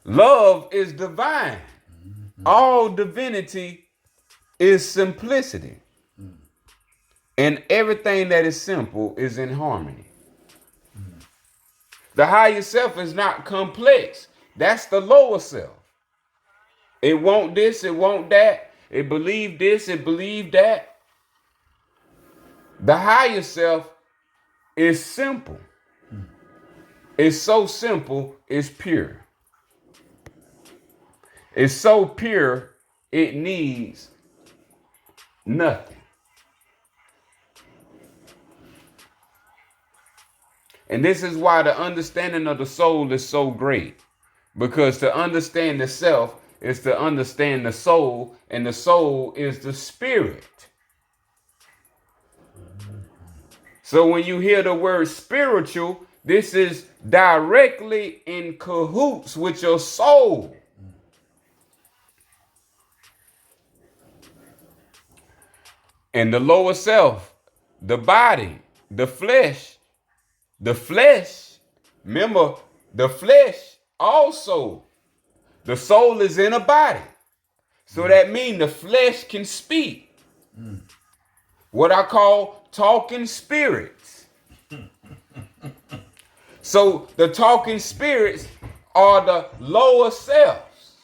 Love is divine. All divinity is simplicity. And everything that is simple is in harmony. The higher self is not complex. That's the lower self. It want this, it want that. It believe this, it believe that. The higher self is simple. It's so simple, it's pure. It's so pure, it needs nothing. And this is why the understanding of the soul is so great. Because to understand the self is to understand the soul, and the soul is the spirit. So when you hear the word spiritual, this is directly in cahoots with your soul. And the lower self, the body, the flesh, remember, the flesh also, the soul is in a body. So that means the flesh can speak. What I call talking spirits. So the talking spirits are the lower selves.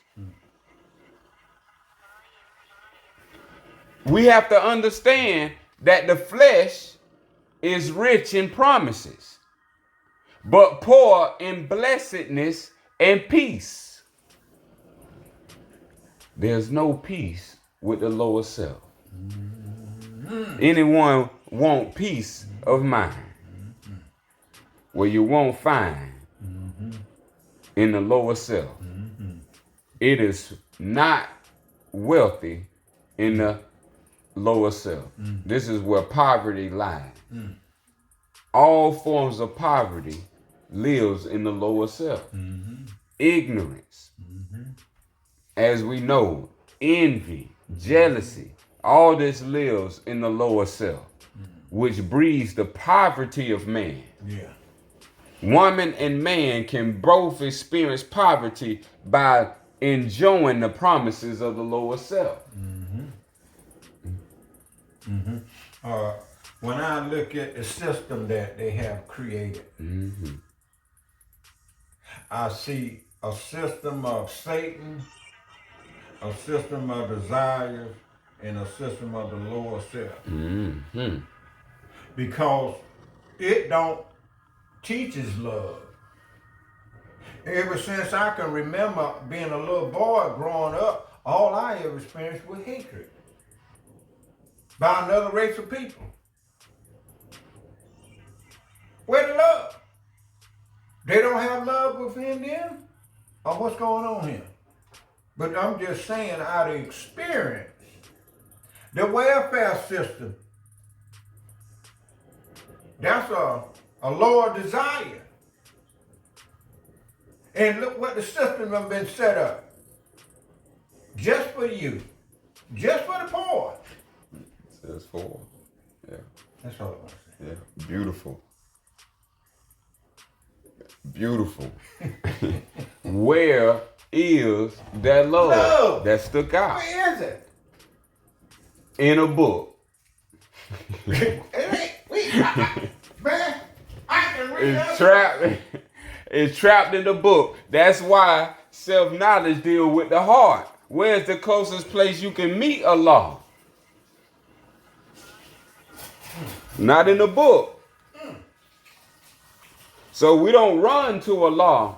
We have to understand that the flesh is rich in promises, but poor in blessedness and peace. There's no peace with the lower self. Anyone want peace of mind? Well, you won't find in the lower self. It is not wealthy in the lower self. This is where poverty lies. All forms of poverty lives in the lower self. Ignorance, as we know, envy, jealousy, all this lives in the lower self, which breeds the poverty of man. Yeah. Woman and man can both experience poverty by enjoying the promises of the lower self. When I look at the system that they have created, I see a system of Satan, a system of desires, and a system of the lower self. Because it don't teaches love. Ever since I can remember being a little boy growing up, all I ever experienced was hatred by another race of people. Where the love? They don't have love within them? Or what's going on here? But I'm just saying out of experience, the welfare system, that's a lower desire. And look what the system has been set up. Just for you. Just for the poor. Says for. Yeah. That's all I want to say. Yeah. Beautiful. Beautiful. Where is that love that stuck out? Where is it? In a book. Man, I can read It's trapped. It's trapped in the book. That's why self-knowledge deals with the heart. Where's the closest place you can meet Allah? Not in the book. So we don't run to Allah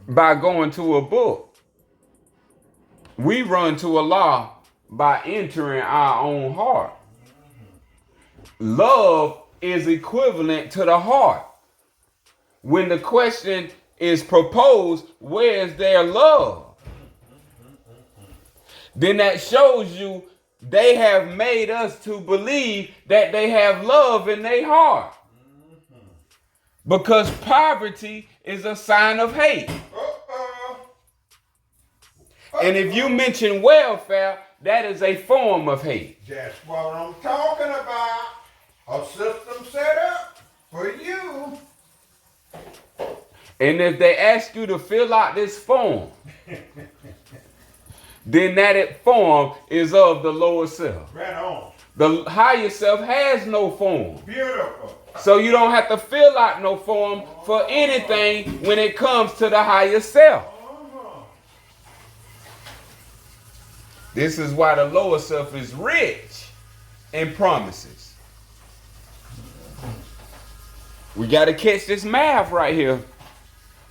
by going to a book. We run to Allah by entering our own heart. Love is equivalent to the heart. When the question is proposed, where is their love? Then that shows you they have made us to believe that they have love in their heart. Because poverty is a sign of hate. And if you mention welfare, that is a form of hate. That's what I'm talking about. A system set up. And if they ask you to fill out this form, then that form is of the lower self. Right on. The higher self has no form. Beautiful. So you don't have to fill out no form for anything when it comes to the higher self. This is why the lower self is rich in promises. We got to catch this math right here.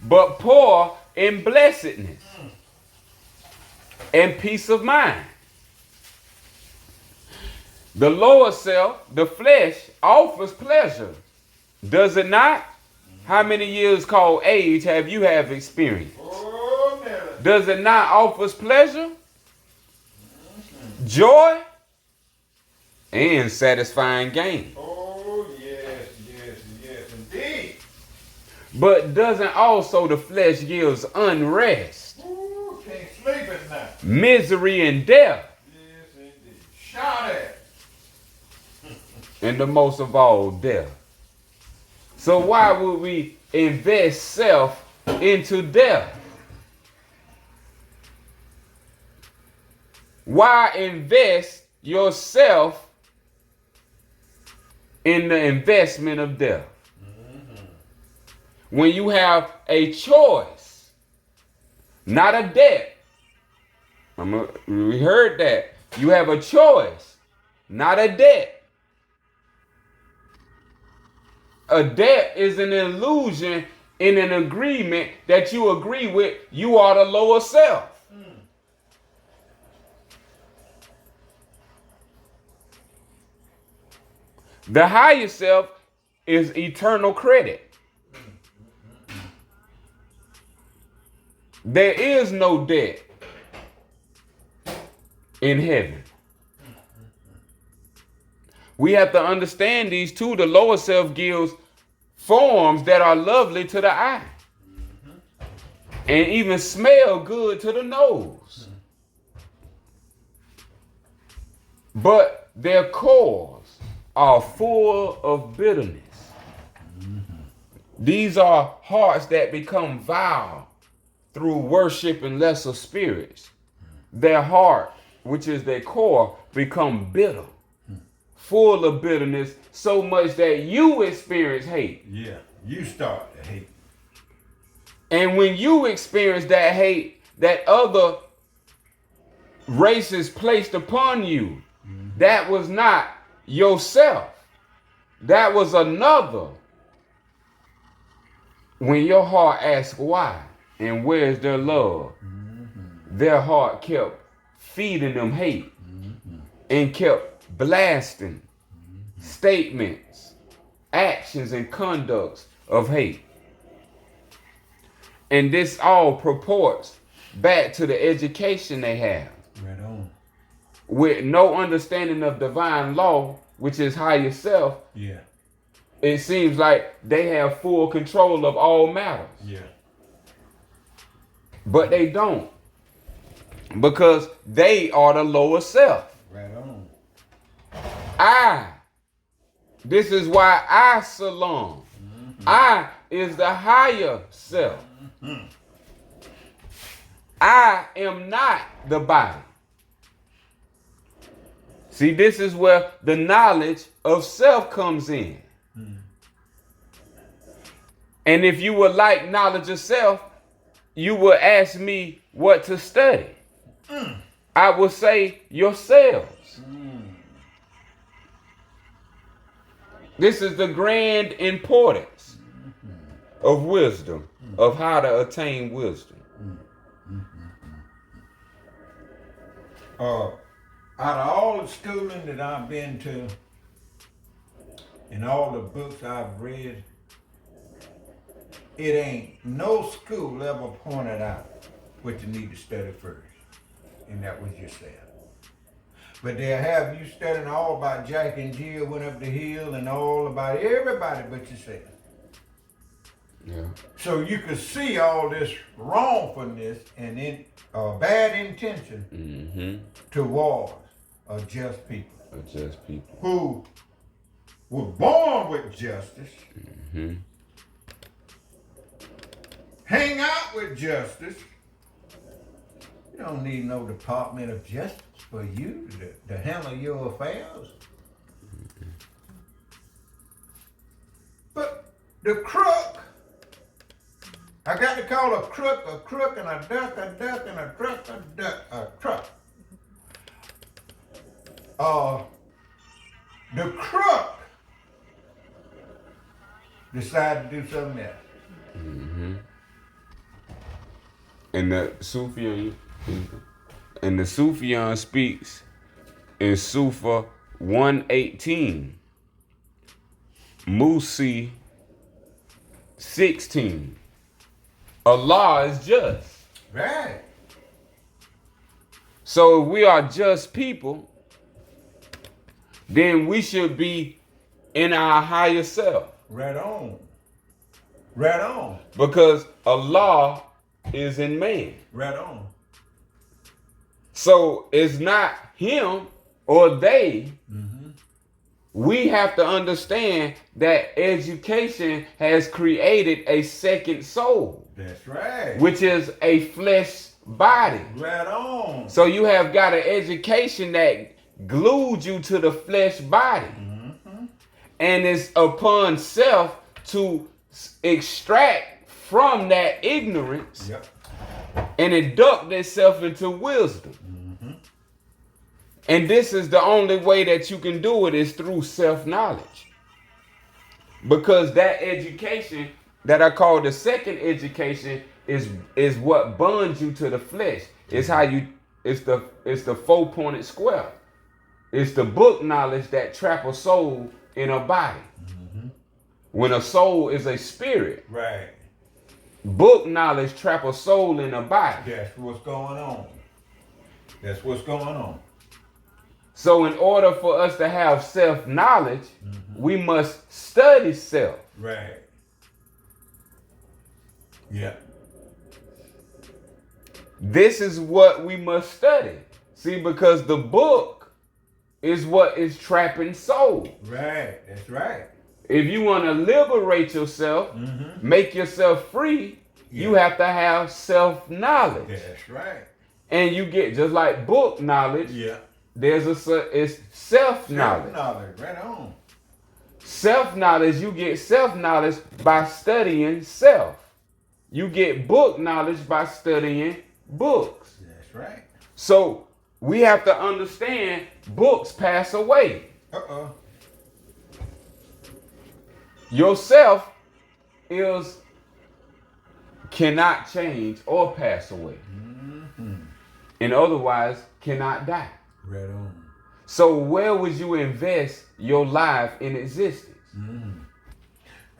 But poor in blessedness and peace of mind. The lower self, the flesh, offers pleasure. Does it not? How many years called age have you experienced? Does it not offer pleasure, joy, and satisfying gain? Oh, yes, indeed. But doesn't also the flesh gives unrest, Can't sleep at night. misery, and death? Yes, indeed. Shout it. And the most of all, death. So why would we invest self into death? Why invest yourself in the investment of death? When you have a choice, not a debt. We heard that. You have a choice, not a debt. A debt is an illusion in an agreement that you agree with. You are the lower self. The higher self is eternal credit. There is no debt in heaven. We have to understand these two. The lower self gives forms that are lovely to the eye and even smell good to the nose. But their cores are full of bitterness. These are hearts that become vile through worshiping lesser spirits. Their heart, which is their core, become bitter. Full of bitterness, so much that you experience hate. Yeah, you start to hate. And when you experience that hate that other races placed upon you, that was not yourself. That was another. When your heart asks why and where's their love, their heart kept feeding them hate and kept blasting statements, actions, and conducts of hate. And this all purports back to the education they have. Right on. With no understanding of divine law, which is higher self. Yeah. It seems like they have full control of all matters. Yeah. But they don't. Because they are the lower self. Right on. This is why I salon. I is the higher self. I am not the body. See, this is where the knowledge of self comes in. And if you would like knowledge of self, you would ask me what to study. I will say yourselves. This is the grand importance of wisdom, of how to attain wisdom. Out of all the schooling that I've been to and all the books I've read, it ain't no school ever pointed out what you need to study first. And that was yourself. But they'll have you studying all about Jack and Jill went up the hill and all about everybody but yourself. Yeah. So you could see all this wrongfulness and bad intention towards just people. Just people. Who were born with justice, hang out with justice. You don't need no Department of Justice for you to handle your affairs. But the crook, I got to call a crook, and a duck, and a truck, a duck, a truck. The crook decided to do something else. Mm-hmm. And the Sufyan speaks in Sufa 118, Musi 16. Allah is just. Right. So if we are just people, then we should be in our higher self. Right on. Right on. Because Allah is in man. Right on. So it's not him or they. Mm-hmm. We have to understand that education has created a second soul. That's right. Which is a flesh body. Right on. So you have got an education that glued you to the flesh body. Mm-hmm. And it's upon self to extract from that ignorance. Yep. And induct itself into wisdom. Mm-hmm. And this is the only way that you can do it is through self-knowledge. Because that education that I call the second education is what bonds you to the flesh. It's how you it's the four-pointed square. It's the book knowledge that trap a soul in a body. Mm-hmm. When a soul is a spirit. Right. Book knowledge trap a soul in a body. That's what's going on. That's what's going on. So in order for us to have self-knowledge, mm-hmm. we must study self. Right. Yeah. This is what we must study. See, because the book is what is trapping soul. Right. That's right. If you want to liberate yourself, mm-hmm. make yourself free, you have to have self-knowledge. That's right. And you get, just like book knowledge, it's self-knowledge. Self-knowledge, right on. Self-knowledge, you get self-knowledge by studying self. You get book knowledge by studying books. That's right. So we have to understand books pass away. Uh-oh. Yourself cannot change or pass away. Mm-hmm. And otherwise cannot die. Right on. So where would you invest your life in existence? Mm-hmm.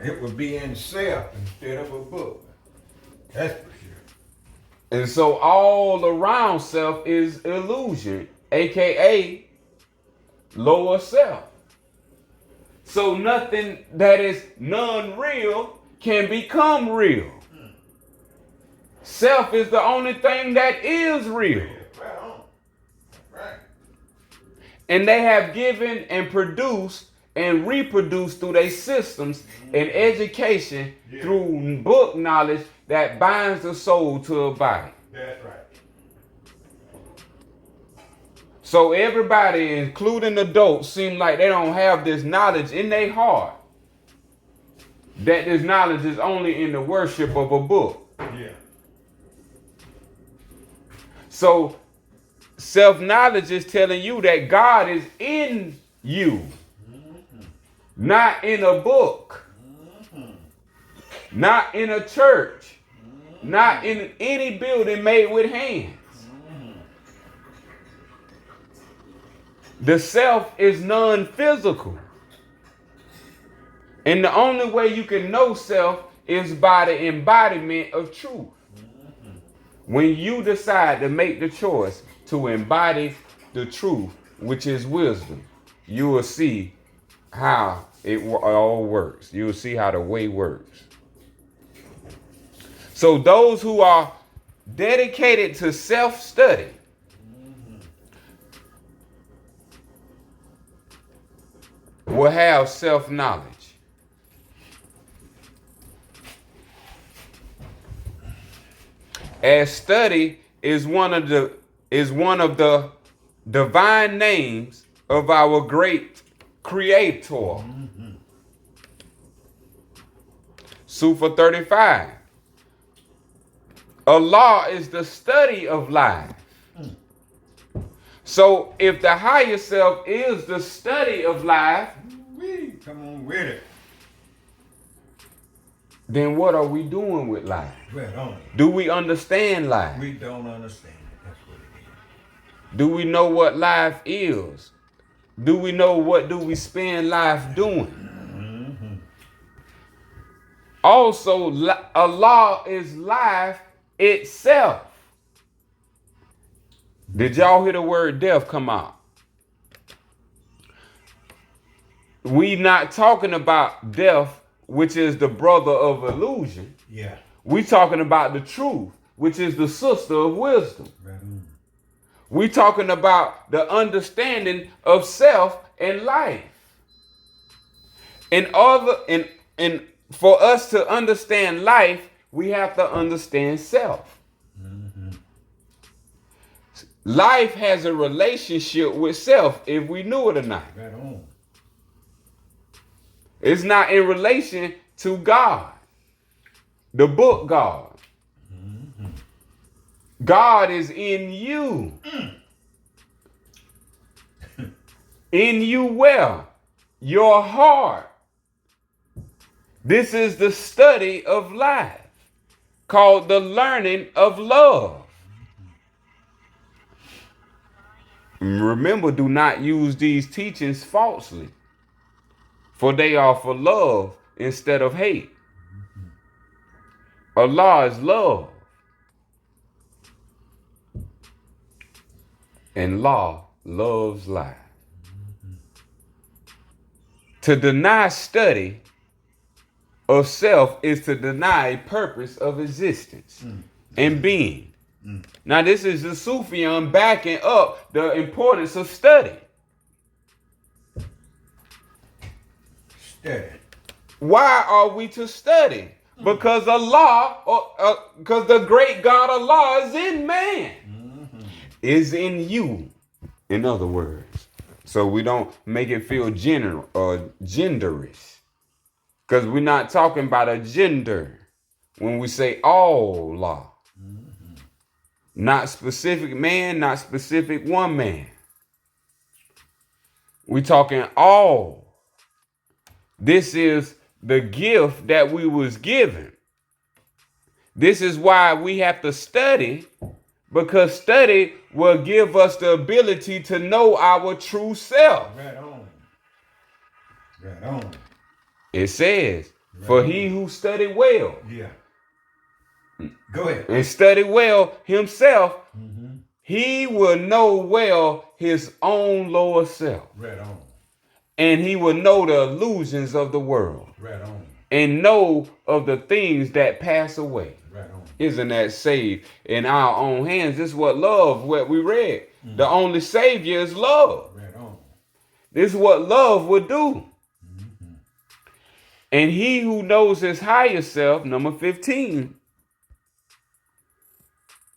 It would be in self instead of a book. That's for sure. And so all around self is illusion, aka lower self. So nothing that is non-real can become real. Self is the only thing that is real. Right on. Right. And they have given and produced and reproduced through their systems and education through book knowledge that binds the soul to a body. That's right. So everybody, including adults, seem like they don't have this knowledge in their heart. That this knowledge is only in the worship of a book. Yeah. So self-knowledge is telling you that God is in you. Mm-hmm. Not in a book. Mm-hmm. Not in a church. Mm-hmm. Not in any building made with hands. The self is non-physical. And the only way you can know self is by the embodiment of truth. Mm-hmm. When you decide to make the choice to embody the truth, which is wisdom, you will see how it all works. You will see how the way works. So those who are dedicated to self-study, will have self-knowledge. as study is one of the divine names of our great creator. Sufa 35. Allah is the study of life. So if the higher self is the study of life, come on with it. then what are we doing with life? Right on. Do we understand life? We don't understand it. That's what it is. Do we know what life is? Do we know what do we spend life doing? Also, Allah is life itself. Did y'all hear the word death come out? We not talking about death, which is the brother of illusion. Yeah. We talking about the truth, which is the sister of wisdom. Right. We talking about the understanding of self and life. And for us to understand life, we have to understand self. Life has a relationship with self, if we knew it or not. Right on. It's not in relation to God, the book God. God is in you. In you where? Your heart. This is the study of life, called the learning of love. Remember, do not use these teachings falsely, for they are for love instead of hate. Allah is love. And law loves life. To deny study of self is to deny purpose of existence and being. Now, this is the Sufyan backing up the importance of study. Study. Why are we to study? Because Allah, because the great God Allah is in man, is in you, in other words. So we don't make it feel genderish. Because we're not talking about a gender when we say all law. Not specific man, not specific one man. We're talking all. This is the gift that we was given. This is why we have to study, because study will give us the ability to know our true self. Right on. Right on. It says, for he who studied well. Yeah. Go ahead. And study well himself, he will know well his own lower self. Right on. And he will know the illusions of the world. Right on. And know of the things that pass away. Right on. Isn't that saved in our own hands? This is what we read. The only savior is love. Right on. This is what love would do. And he who knows his higher self, number 15,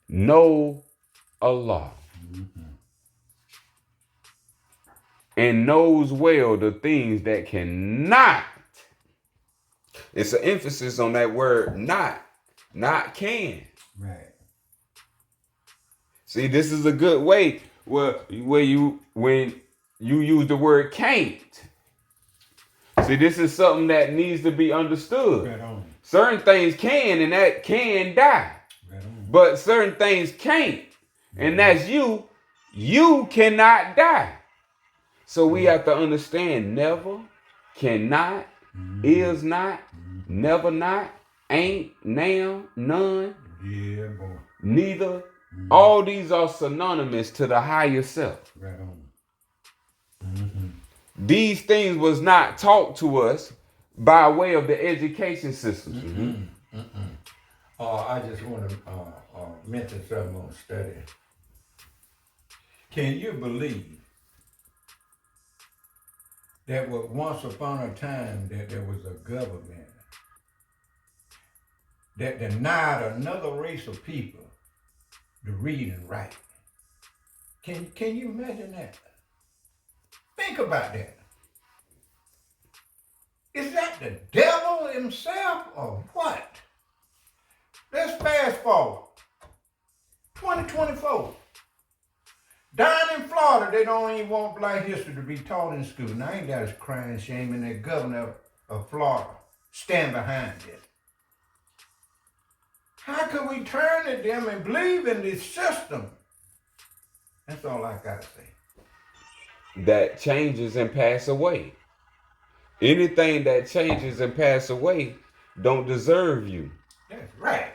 know Allah. And knows well the things that cannot. It's an emphasis on that word not can. Right. See, this is a good way when you use the word can't. See, this is something that needs to be understood. Right on. Certain things can, and that can die. Right on. But certain things can't. And that's you. You cannot die. So we have to understand never, cannot, is not, never not, ain't, now, none, Yeah, boy. neither. All these are synonymous to the higher self. Right on. These things was not taught to us by way of the education system. I just want to mention something on study. Can you believe that was once upon a time that there was a government that denied another race of people to read and write. Can you imagine that? Think about that. Is that the devil himself or what? Let's fast forward. 2024. Down in Florida, they don't even want Black history to be taught in school. Now, ain't that a crying shame, and the governor of Florida stand behind it. How could we turn to them and believe in this system? That's all I gotta say. That changes and pass away. Anything that changes and pass away don't deserve you. That's right.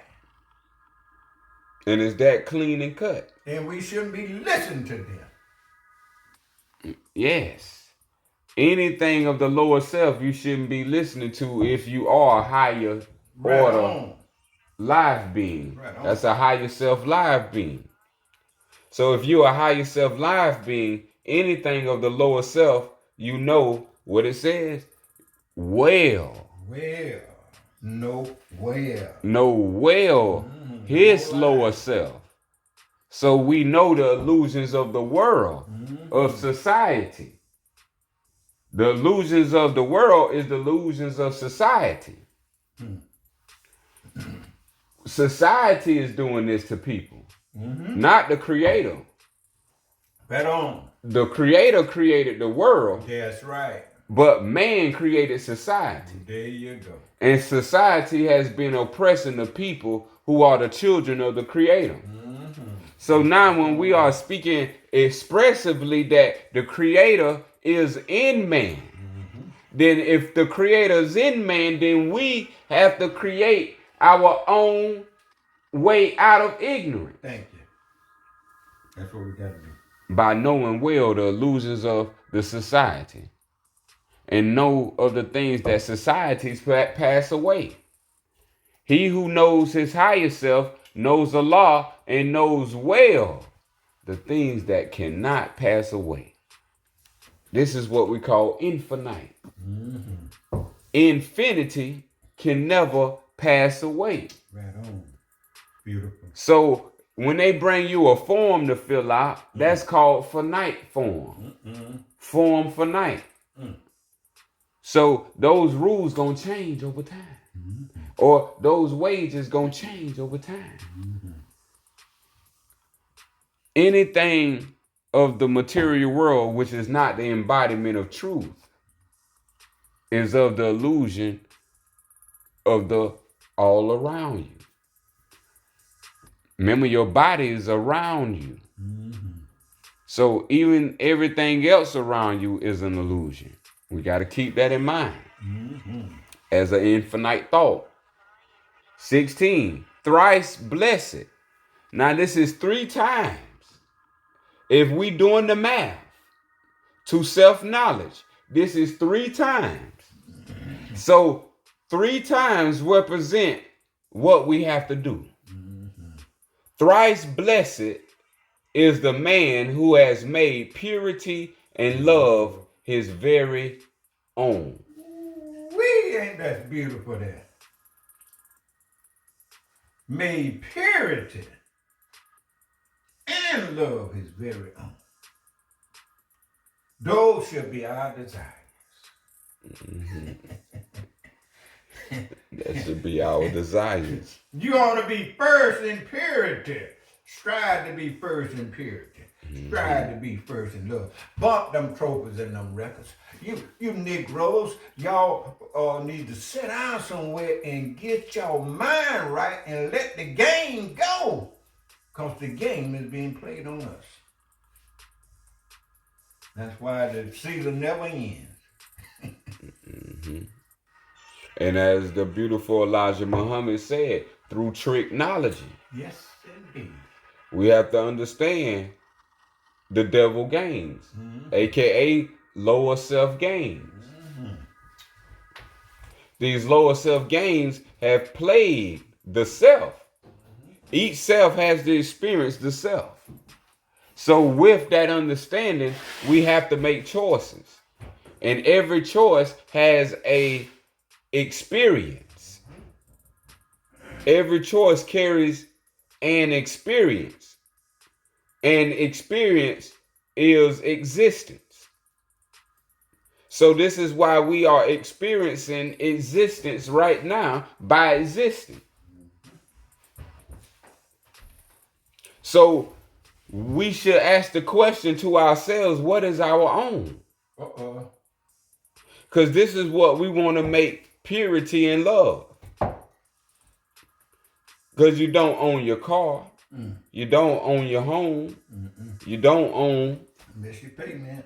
And it's that clean and cut. And we shouldn't be listening to them. Yes. Anything of the lower self you shouldn't be listening to if you are a higher order live being. Right. That's a higher self live being. So if you're a higher self live being, anything of the lower self, you know what it says? Know his lower self. So we know the illusions of the world, of society. The illusions of the world is the illusions of society. Society is doing this to people, not the creator. Bet on. The creator created the world. That's right. But man created society. There you go. And society has been oppressing the people who are the children of the creator. So now when we are speaking expressively that the creator is in man, then if the creator is in man, then we have to create our own way out of ignorance. Thank you. That's what we got to do. By knowing well the illusions of the society. And know of the things that societies pass away. He who knows his higher self knows the law and knows well the things that cannot pass away. This is what we call infinite. Infinity can never pass away. Right on. Beautiful. So when they bring you a form to fill out, that's called finite form. Form finite. So those rules gonna change over time. Or those wages gonna change over time. Anything of the material world which is not the embodiment of truth is of the illusion of the all around you. Remember, your body is around you. So even everything else around you is an illusion. We got to keep that in mind as an infinite thought. 16, thrice blessed. Now this is 3 times. If we doing the math to self-knowledge, this is 3 times. So 3 times represent what we have to do. Thrice blessed is the man who has made purity and love his very own. Ain't that beautiful there? Made purity and love his very own. Those should be our desires. That should be our desires. You ought to be first in purity. Strive to be first in purity. Strive to be first in love. Bump them trophies and them records. You Negroes, y'all need to sit down somewhere and get your mind right and let the game go. Because the game is being played on us. That's why the season never ends. And as the beautiful Elijah Muhammad said, through technology. Yes, indeed. We have to understand the devil games, aka lower self games. These lower self games have played the self. Each self has to experience the self. So with that understanding, we have to make choices. And every choice has a experience. Every choice carries an experience. and experience is existence. So this is why we are experiencing existence right now by existing. So we should ask the question to ourselves, what is our own? Because this is what we want to make purity and love. Because you don't own your car. You don't own your home. You don't own. Miss your payment.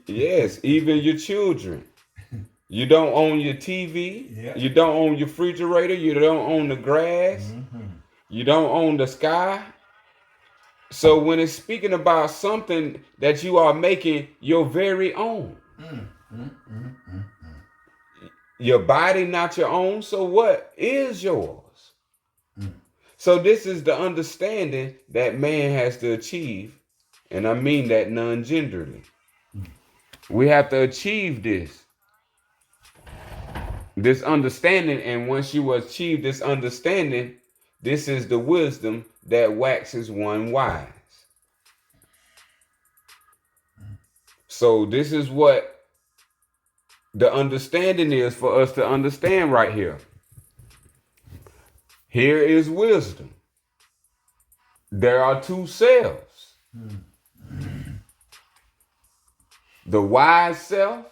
Yes, even your children. You don't own your TV. Yeah. You don't own your refrigerator. You don't own the grass. You don't own the sky. So when it's speaking about something that you are making your very own, your body not your own, so what is yours? So this is the understanding that man has to achieve, and I mean that non-genderly. We have to achieve this understanding, and once you achieve this understanding, this is the wisdom that waxes one wise. So this is what the understanding is for us to understand right here. Here is wisdom. There are two selves. The wise self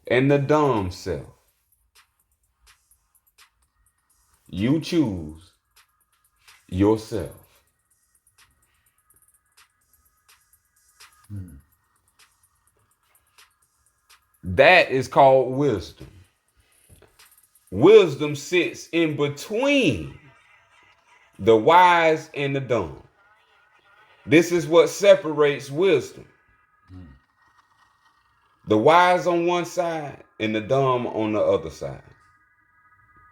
and the dumb self. You choose yourself. That is called wisdom. Wisdom sits in between the wise and the dumb. This is what separates wisdom. The wise on one side and the dumb on the other side.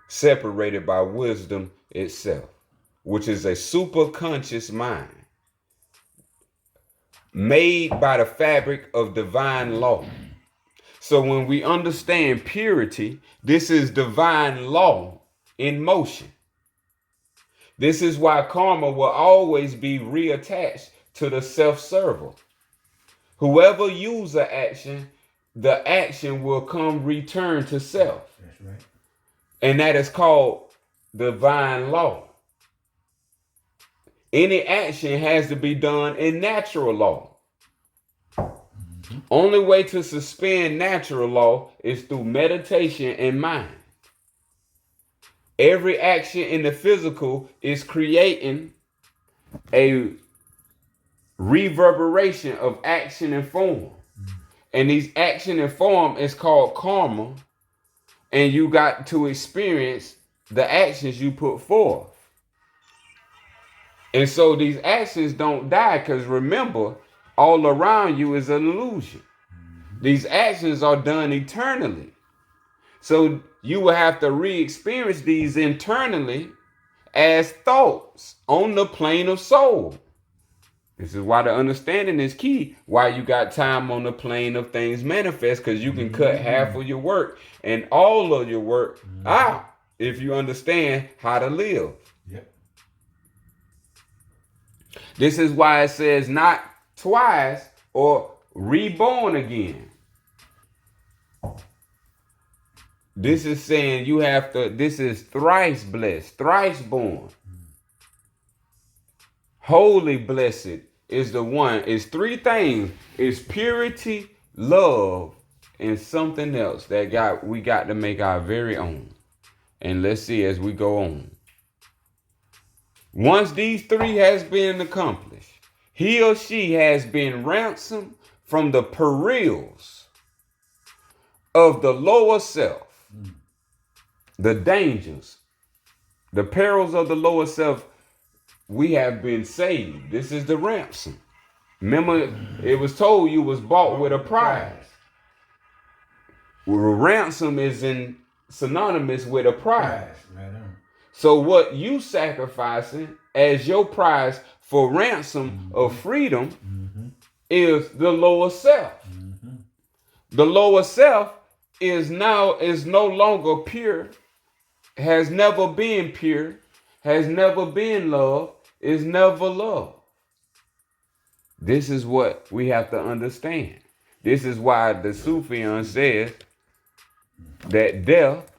Separated by wisdom itself, which is a superconscious mind made by the fabric of divine law. So when we understand purity, this is divine law in motion. This is why karma will always be reattached to the self-server. Whoever uses an action, the action will come return to self. That's right. And that is called divine law. Any action has to be done in natural law. Only way to suspend natural law is through meditation and mind. Every action in the physical is creating a reverberation of action and form. And these action and form is called karma. And you got to experience the actions you put forth. And so these actions don't die, because remember, all around you is an illusion. These actions are done eternally. So you will have to re-experience these internally as thoughts on the plane of soul. This is why the understanding is key. Why you got time on the plane of things manifest, because you can cut half of your work and all of your work out if you understand how to live. Yep. This is why it says not twice or reborn again. This is saying you have to, this is thrice blessed, thrice born. Holy blessed is the one. It's three things. It's purity, love, and something else that we got to make our very own. And let's see as we go on. Once these three has been accomplished, he or she has been ransomed from the perils of the lower self, the dangers, the perils of the lower self. We have been saved. This is the ransom. Remember, it was told you was bought with a price. Well, ransom is synonymous with a price. Right on. So what you sacrificing as your price for ransom of freedom is the lower self. The lower self is no longer pure, has never been pure, has never been love, is never love. This is what we have to understand. This is why the Sufyan says that death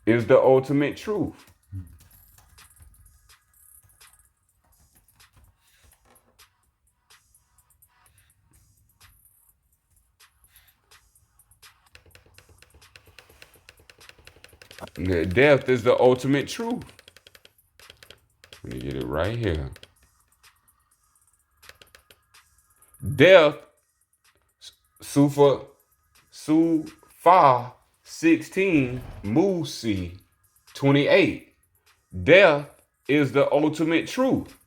is the ultimate truth. Death is the ultimate truth. Let me get it right here. Death, Sufa 16, Musi 28. Death is the ultimate truth,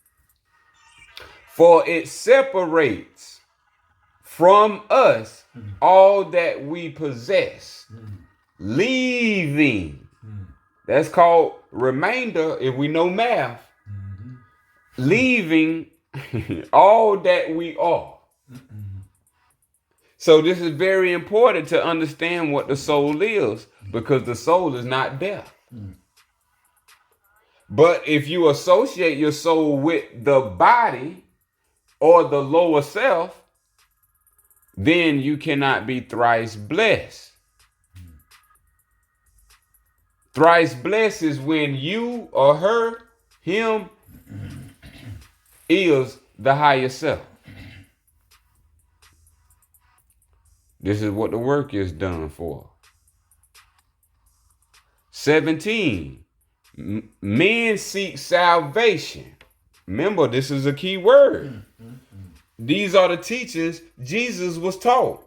for it separates from us all that we possess, leaving. That's called remainder, if we know math. Leaving all that we are. So this is very important to understand what the soul is, because the soul is not death. But if you associate your soul with the body or the lower self, then you cannot be thrice blessed. Thrice blessed is when you or her, him, is the higher self. This is what the work is done for. 17. Men seek salvation. Remember, this is a key word. These are the teachings Jesus was taught.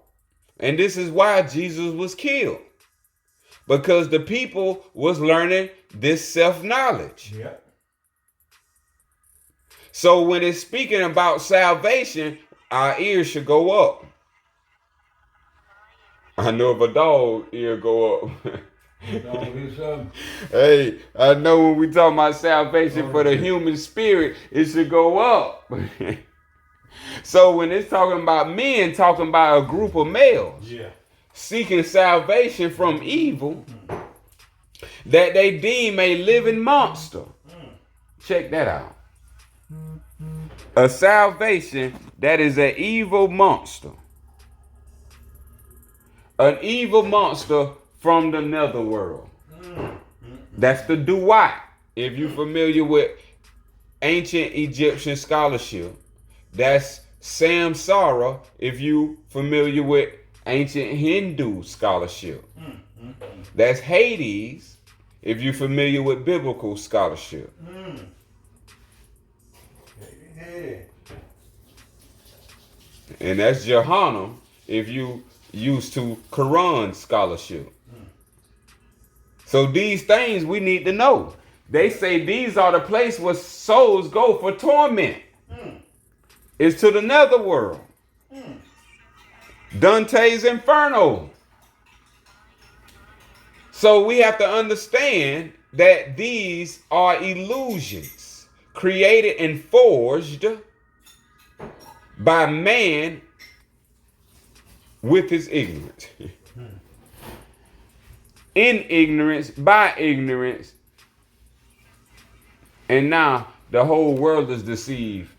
And this is why Jesus was killed. Because the people was learning this self-knowledge. Yep. So when it's speaking about salvation, our ears should go up. I know if a dog ear go up. Hey, I know when we talk about salvation for the human spirit, it should go up. So when it's talking about men, talking about a group of males, seeking salvation from evil that they deem a living monster. Check that out. A salvation that is an evil monster. An evil monster from the netherworld. That's the Duat. If you're familiar with ancient Egyptian scholarship, that's Samsara. If you're familiar with ancient Hindu scholarship, that's Hades. If you're familiar with biblical scholarship. And that's Jahannam if you used to Quran scholarship. So these things we need to know. They say these are the place where souls go for torment. It's to the netherworld. Dante's Inferno. So we have to understand that these are illusions created and forged by man with his ignorance. In ignorance, by ignorance. And now the whole world is deceived.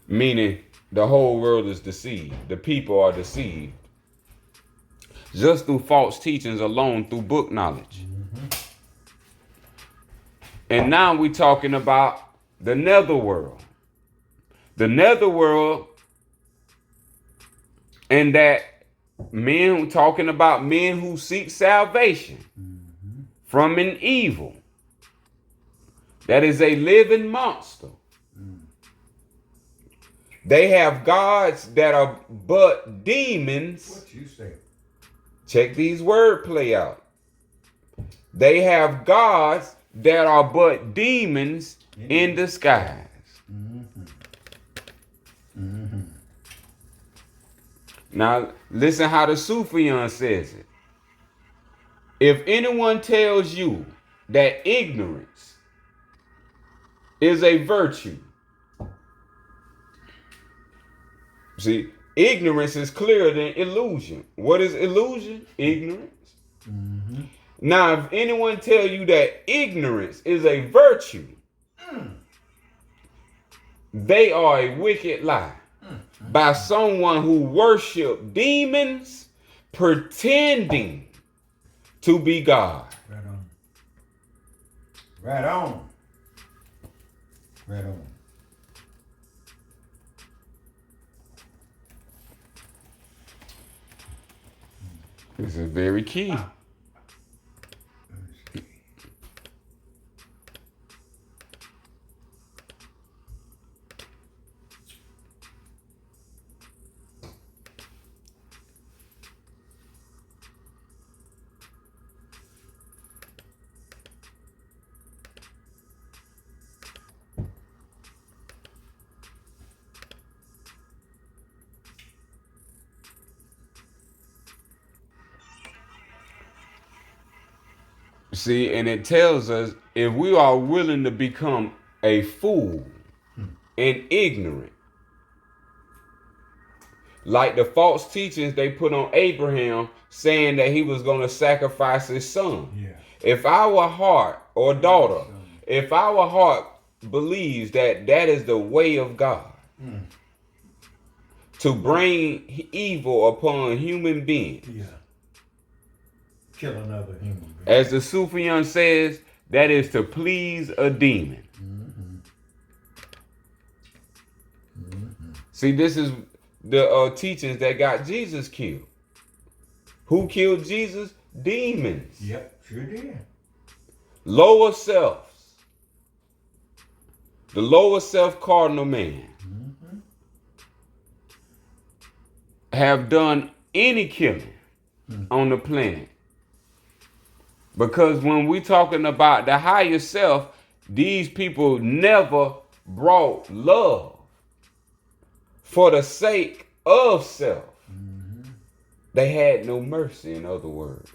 Meaning the whole world is deceived. The people are deceived. Just through false teachings alone, through book knowledge. And now we're talking about the netherworld. The netherworld, and that men, talking about men who seek salvation from an evil that is a living monster. They have gods that are but demons. What you say? Check these wordplay out. They have gods that are but demons in disguise. Now, listen how the Sufyan says it. If anyone tells you that ignorance is a virtue, see, ignorance is clearer than illusion. What is illusion? Ignorance. Now, if anyone tell you that ignorance is a virtue, They are a wicked lie by someone who worship demons pretending to be God. Right on. Right on. Right on. This is very key. See, and it tells us if we are willing to become a fool and ignorant, like the false teachings they put on Abraham saying that he was going to sacrifice his son. Yeah. If our heart or daughter, if our heart believes that that is the way of God to bring evil upon human beings, Yeah. Kill another human being. as the Sufyan says, that is to please a demon. See, this is the teachings that got Jesus killed. Who killed Jesus? Demons. Yep, sure did. Lower selves. The lower self cardinal man have done any killing on the planet. Because when we talking about the higher self, these people never brought love for the sake of self. They had no mercy, in other words.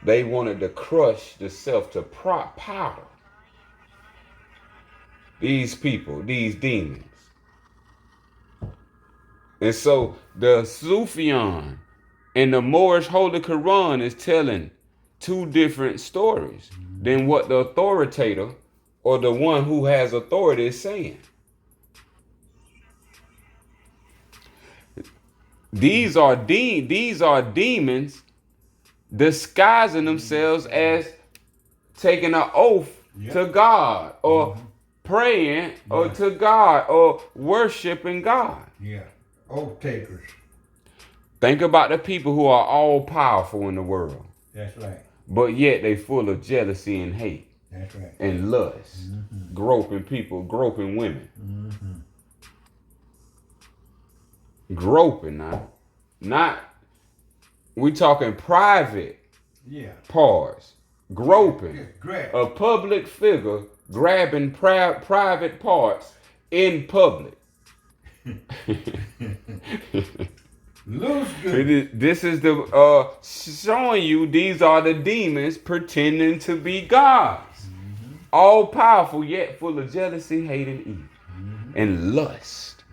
They wanted to crush the self to powder. These people, these demons. And so the Sufyan and the Moorish Holy Quran is telling two different stories than what the authoritator or the one who has authority is saying. These are demons disguising themselves as taking an oath to God or praying or to God or worshiping God. Yeah. Oath takers. Think about the people who are all powerful in the world, That's right. but yet they full of jealousy and hate That's right. and lust, groping people, groping women. Groping now. Not, we talking private parts. Groping. Just grab. A public figure grabbing private parts in public. Loose good. This is the showing you these are the demons pretending to be gods. All powerful yet full of jealousy, hate, and evil. And lust.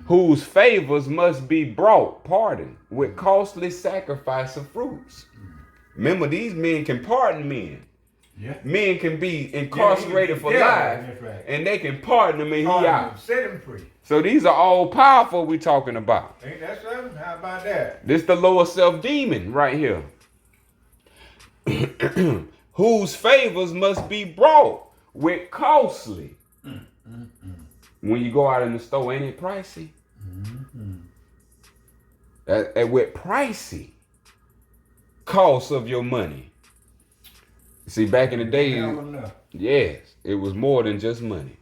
Whose favors must be brought, pardon, with costly sacrifice of fruits. Remember, these men can pardon men. Yeah. Men can be incarcerated for life, That's right. and they can pardon them and he out. Set him free. So these are all powerful we talking about. Ain't that something? How about that? This the lower self demon right here. Whose favors must be brought with costly. When you go out in the store, ain't it pricey? With pricey cost of your money. See, back in the day, yes, it was more than just money.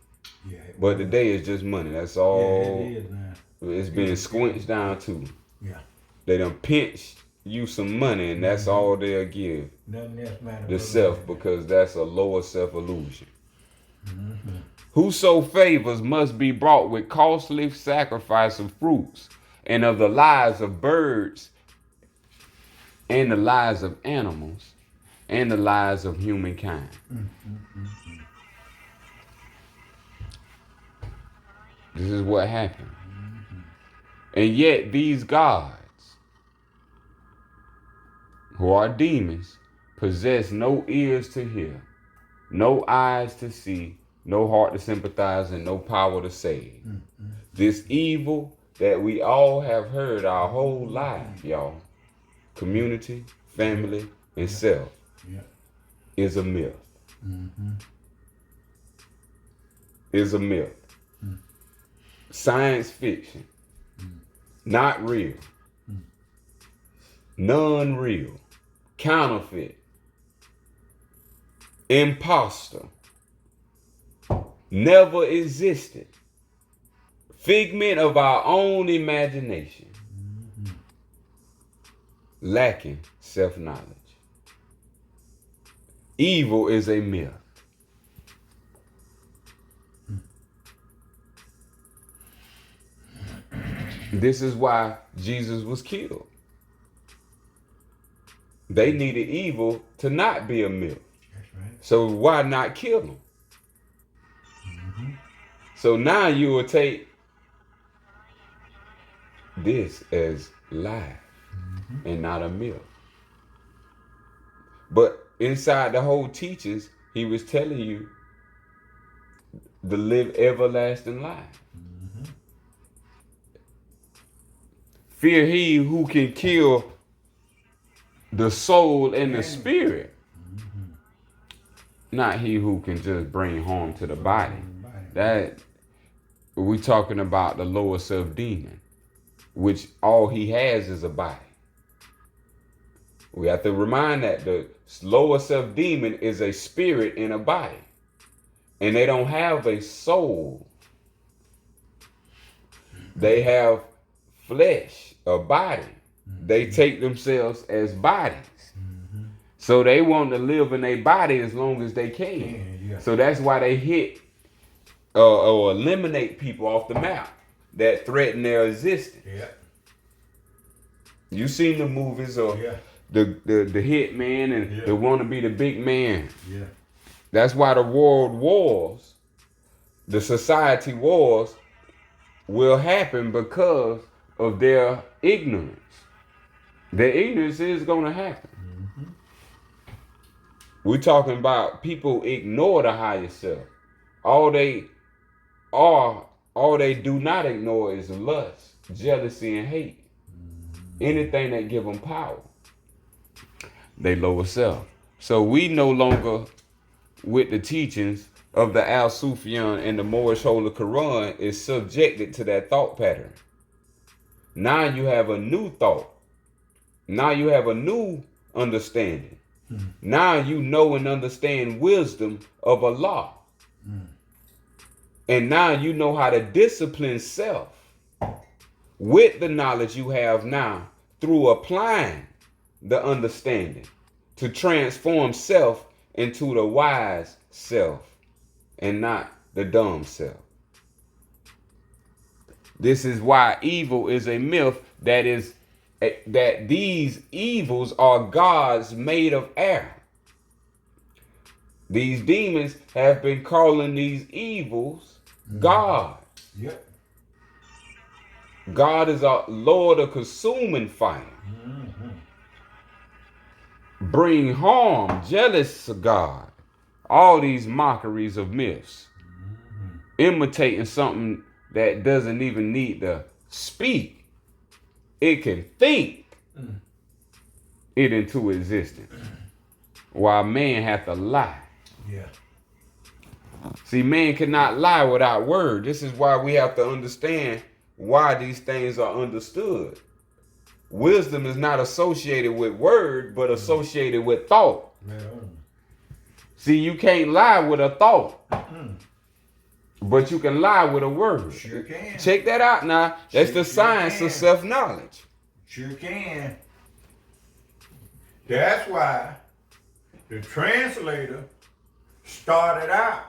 Yeah, but today it's just money. That's all. Yeah, it is now. It's been squinched down to. Yeah. They done pinched you some money, and that's all they'll give Nothing else matters. the self, because that's a lower self illusion. Whoso favors must be brought with costly sacrifice of fruits and of the lives of birds and the lives of animals and the lives of humankind. This is what happened. And yet these gods, who are demons, possess no ears to hear, no eyes to see, no heart to sympathize, and no power to save. This evil that we all have heard our whole life, y'all, community, family, and self, is a myth. Is a myth. Science fiction. Not real. Non-real. Counterfeit. Imposter. Never existed. Figment of our own imagination. Lacking self-knowledge. Evil is a myth. This is why Jesus was killed. They needed evil to not be a myth. That's right. So why not kill him? So now you will take this as life and not a myth. But inside the whole teachings, he was telling you to live everlasting life. Fear he who can kill the soul and the spirit, not he who can just bring harm to the body. That we talking about the lower self demon, which all he has is a body. We have to remind that the lower self demon is a spirit in a body, and they don't have a soul. They have flesh, a body. They take themselves as bodies. So they want to live in a body as long as they can. So that's why they hit or eliminate people off the map that threaten their existence. You seen the movies of the hit man and the want to be the big man. That's why the world wars, the society wars, will happen because of their ignorance. Their ignorance is going to happen. We're talking about people ignore the higher self. All they do not ignore is lust, jealousy, and hate. Anything that give them power, they lower self. So we no longer, with the teachings of the Al Sufyan and the Moorish Holy Quran, is subjected to that thought pattern. Now you have a new thought. Now you have a new understanding. Now you know and understand wisdom of Allah. And now you know how to discipline self with the knowledge you have now through applying the understanding to transform self into the wise self and not the dumb self. This is why evil is a myth, that these evils are gods made of air. These demons have been calling these evils God. God is a Lord of consuming fire. Bring harm, jealous of God. All these mockeries of myths. Imitating something that doesn't even need to speak. It can think it into existence. While man have to lie. See, man cannot lie without word. This is why we have to understand why these things are understood. Wisdom is not associated with word, but associated with thought. See, you can't lie with a thought. But you can lie with a word. Sure can. Check that out now. That's the science of self-knowledge. Sure can. That's why the translator started out.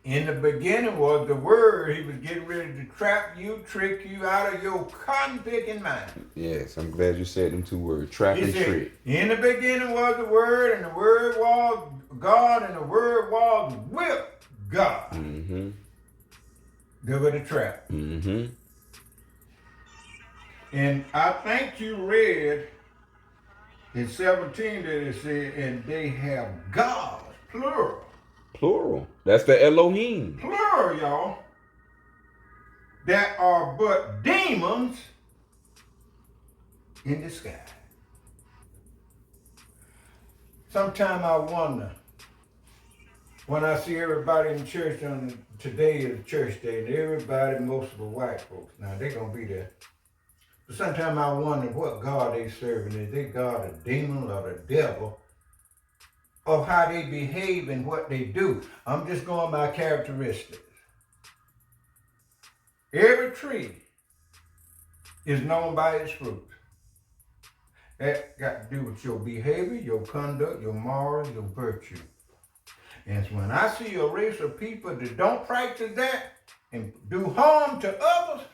In the beginning was the word. He was getting ready to trap you, trick you out of your cotton-picking mind. Yes, I'm glad you said them two words, trap and trick. In the beginning was the word, and the word was God, and the word was with God. Give it a trap. And I think you read in 17 that it said, and they have gods, plural, Plural. That's the Elohim. Plural, y'all. That are but demons in disguise. Sometimes I wonder, when I see everybody in church today is church day, and everybody, most of the white folks, now they're going to be there. But sometimes I wonder what God they serving. Is they God a demon or the devil? Of how they behave and what they do. I'm just going by characteristics. Every tree is known by its fruit. That got to do with your behavior, your conduct, your morals, your virtue. And when I see a race of people that don't practice that and do harm to others,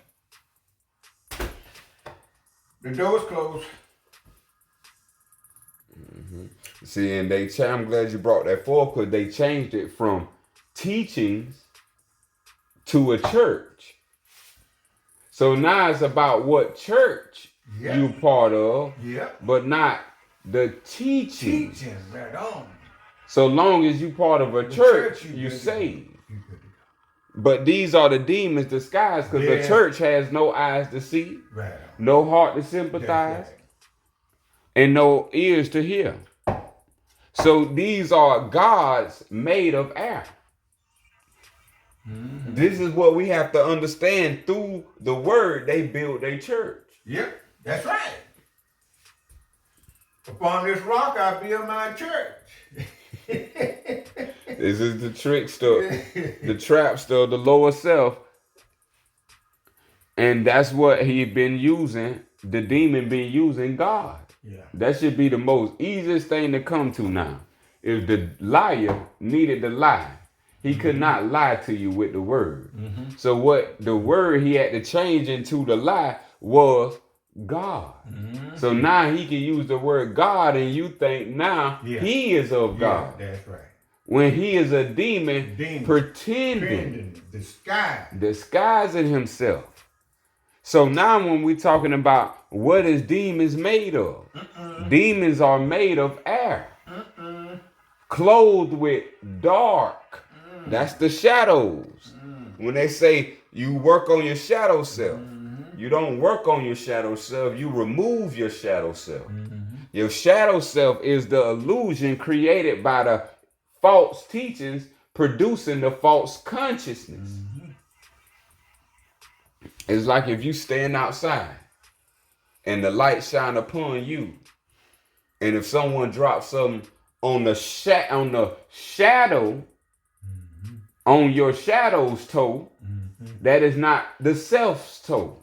the door's closed. See, and I'm glad you brought that forward, because they changed it from teachings to a church. So now it's about what church you part of, but not the teaching. Teaching, right on. So long as you part of a church, you saved. But these are the demons disguised, because the church has no eyes to see, no heart to sympathize, and no ears to hear. So these are gods made of air. Mm-hmm. This is what we have to understand. Through the word, they build their church. Yep, that's right. Upon this rock I build my church. This is the trickster, the trapster, the lower self. And that's what he been using, the demon been using God. Yeah. That should be the most easiest thing to come to now. If the liar needed to lie, he could not lie to you with the word. Mm-hmm. So what the word he had to change into the lie was God. Mm-hmm. So now he can use the word God, and you think now he is of God. That's right. When he is a demon. Pretending, disguising himself. So now when we're talking about what is demons made of, demons are made of air, clothed with dark. That's the shadows. When they say you work on your shadow self, you don't work on your shadow self, you remove your shadow self. Your shadow self is the illusion created by the false teachings producing the false consciousness. It's like if you stand outside and the light shine upon you, and if someone drops something on the shadow, on your shadow's toe, that is not the self's toe.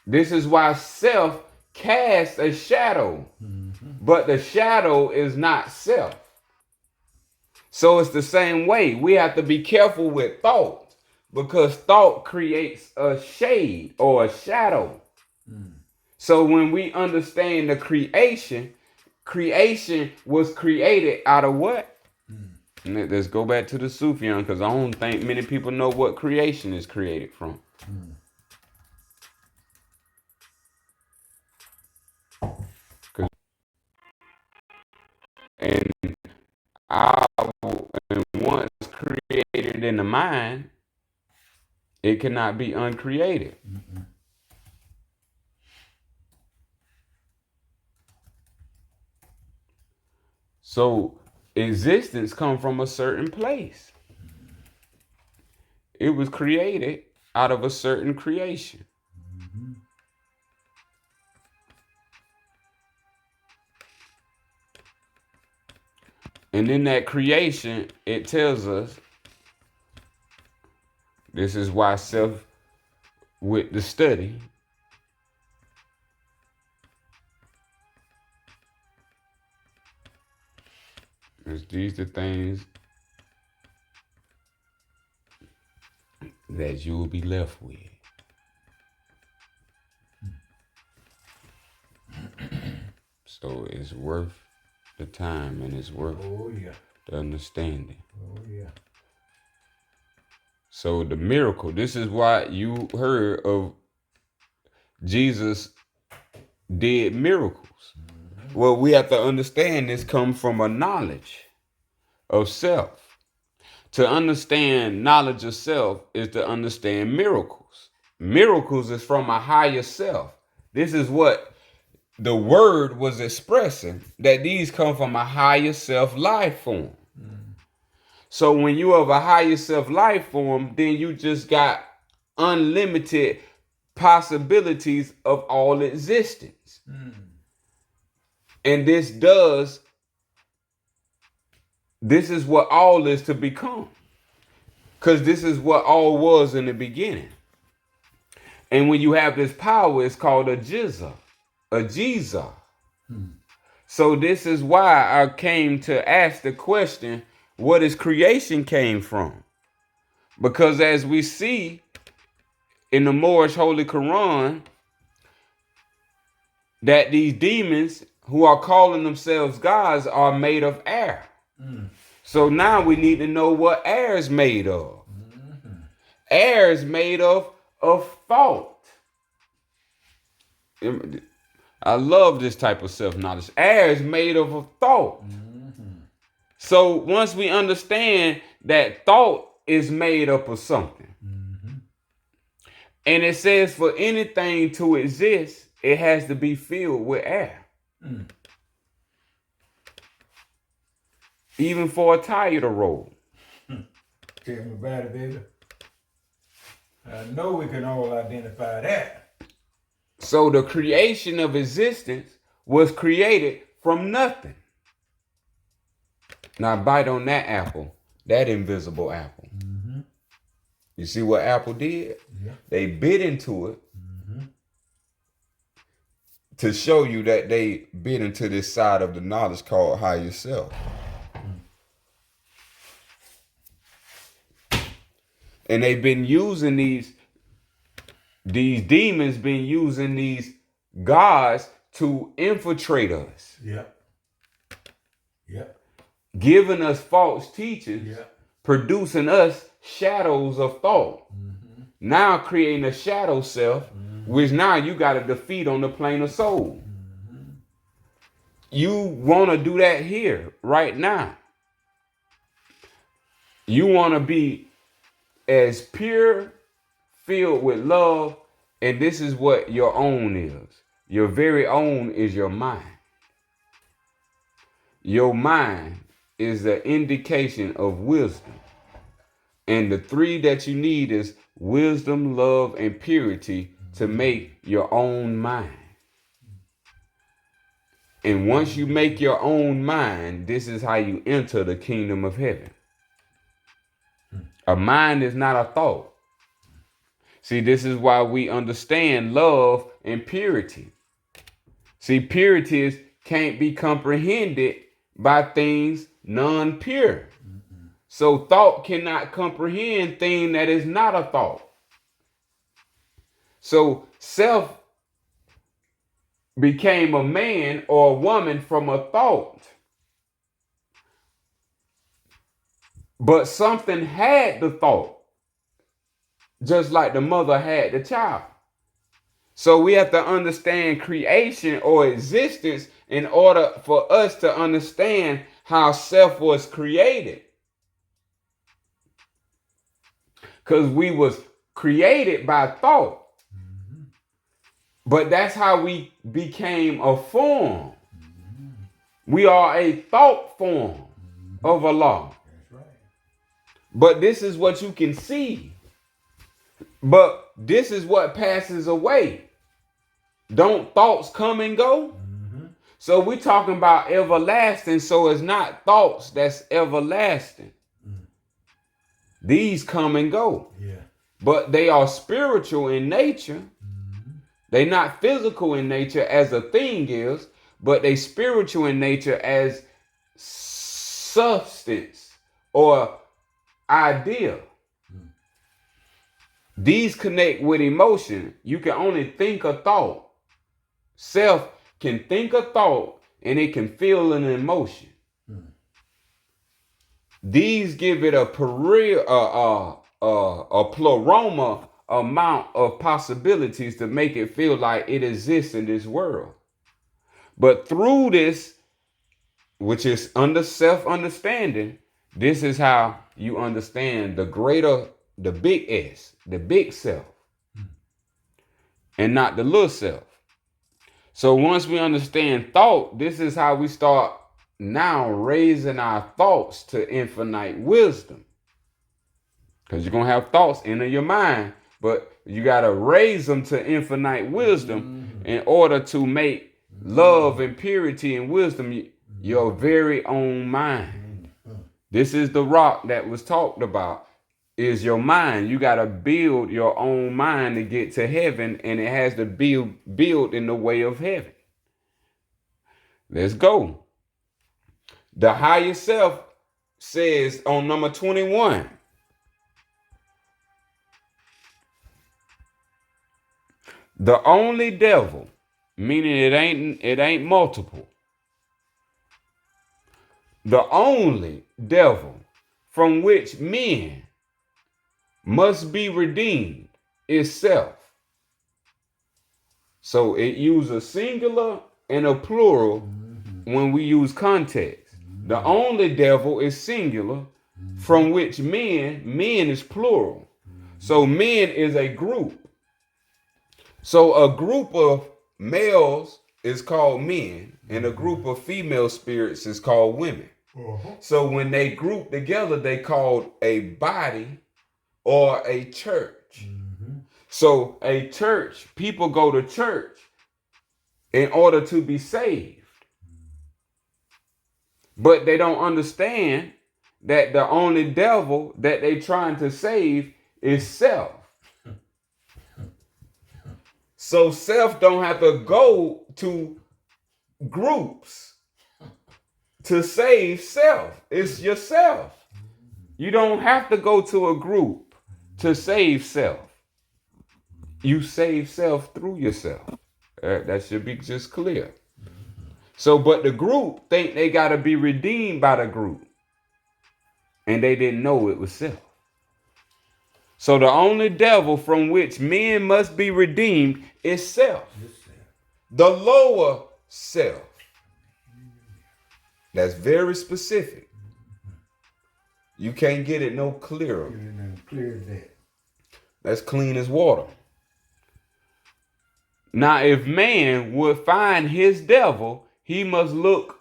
This is why self casts a shadow, but the shadow is not self. So it's the same way. We have to be careful with thought, because thought creates a shade or a shadow. So when we understand the creation was created out of what? Let's go back to the Sufyan, because I don't think many people know what creation is created from. And once created in the mind, it cannot be uncreated. So existence comes from a certain place. It was created out of a certain creation. And in that creation, it tells us, this is why self with the study, is these the things that you will be left with. So it's worth the time, and it's worth the understanding. So the miracle, this is why you heard of Jesus did miracles. Well, we have to understand this comes from a knowledge of self. To understand knowledge of self is to understand miracles. Miracles is from a higher self. This is what the word was expressing, that these come from a higher self life form. So when you have a higher self life form, then you just got unlimited possibilities of all existence. And this is what all is to become. Because this is what all was in the beginning. And when you have this power, it's called a jizza, a jiza. So this is why I came to ask the question, what is creation came from? Because as we see in the Moorish Holy Quran, that these demons who are calling themselves gods are made of air. So now we need to know what air is made of. Air is made of thought. I love this type of self-knowledge. Air is made of a thought. So once we understand that thought is made up of something, and it says for anything to exist, it has to be filled with air. Even for a tire to roll. Tell me about it, baby. I know we can all identify that. So the creation of existence was created from nothing. Now bite on that apple, that invisible apple. You see what Apple did? Yeah. They bit into it to show you that they bit into this side of the knowledge called higher self. And they've been using these demons been using these gods to infiltrate us. Giving us false teachings, producing us shadows of thought. Now creating a shadow self, which now you got to defeat on the plane of soul. You want to do that here, right now. You want to be as pure, filled with love, and this is what your own is. Your very own is your mind. Your mind is the indication of wisdom. And the three that you need is wisdom, love, and purity to make your own mind. And once you make your own mind, this is how you enter the kingdom of heaven. A mind is not a thought. See, this is why we understand love and purity. See, purity can't be comprehended by things non-pure. So thought cannot comprehend thing that is not a thought. So self became a man or a woman from a thought. But something had the thought, just like the mother had the child. So we have to understand creation or existence in order for us to understand how self was created. Because we was created by thought. But that's how we became a form. We are a thought form of Allah. But this is what you can see. But this is what passes away. Don't thoughts come and go? So we're talking about everlasting, so it's not thoughts that's everlasting. These come and go. But they are spiritual in nature. They're not physical in nature as a thing is, but they spiritual in nature as substance or idea. These connect with emotion. You can only think a thought. Self can think a thought and it can feel an emotion. These give it a pleroma amount of possibilities to make it feel like it exists in this world. But through this, which is under self-understanding, This is how you understand the big S, the big self, and not the little self. So once we understand thought, this is how we start now raising our thoughts to infinite wisdom. Because you're going to have thoughts enter your mind, but you got to raise them to infinite wisdom in order to make love and purity and wisdom your very own mind. This is the rock that was talked about, is your mind. You got to build your own mind to get to heaven, and it has to build in the way of heaven. Let's go. The higher self says on number 21, the only devil, meaning it ain't multiple. The only devil from which men must be redeemed is self. So it uses a singular and a plural when we use context. The only devil is singular, from which men is plural. So men is a group. So a group of males is called men, and a group of female spirits is called women. So when they group together, they called a body or a church. So a church, people go to church in order to be saved. But they don't understand that the only devil that they trying to save is self. So self don't have to go to groups to save self. It's yourself. You don't have to go to a group to save self. You save self through yourself. That should be just clear. So, but the group think they got to be redeemed by the group. And they didn't know it was self. So the only devil from which men must be redeemed is self. The lower self. That's very specific. You can't get it no clearer. That's clean as water. Now, if man would find his devil, he must look